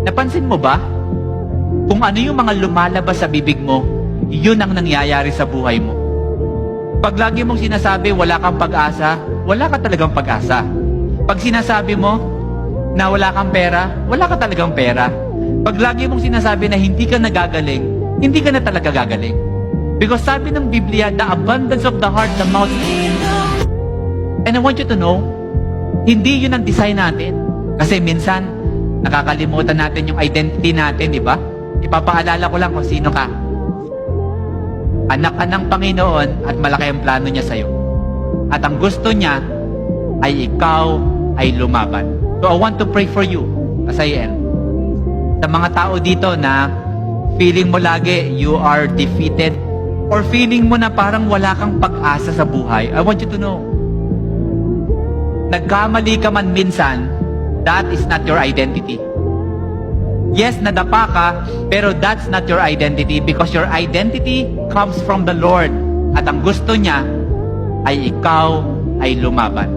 Napansin mo ba? Kung ano yung mga lumalabas sa bibig mo, yun ang nangyayari sa buhay mo. Pag lagi mong sinasabi wala kang pag-asa, wala ka talagang pag-asa. Pag sinasabi mo na wala kang pera, wala ka talagang pera. Pag lagi mong sinasabi na hindi ka nagagaling, hindi ka na talaga gagaling. Because sabi ng Biblia, the abundance of the heart, the mouth. And I want you to know, hindi yun ang design natin. Kasi minsan, nakakalimutan natin yung identity natin, di ba? Ipapaalala ko lang kung sino ka. Anak ka ng Panginoon at malaki ang plano niya sa'yo. At ang gusto niya ay ikaw ay lumaban. So I want to pray for you as I end. Sa mga tao dito na feeling mo lagi you are defeated or feeling mo na parang wala kang pag-asa sa buhay, I want you to know, nagkamali ka man minsan, that is not your identity. Yes, nadapa ka, pero that's not your identity because your identity comes from the Lord. At ang gusto niya ay ikaw ay lumaban.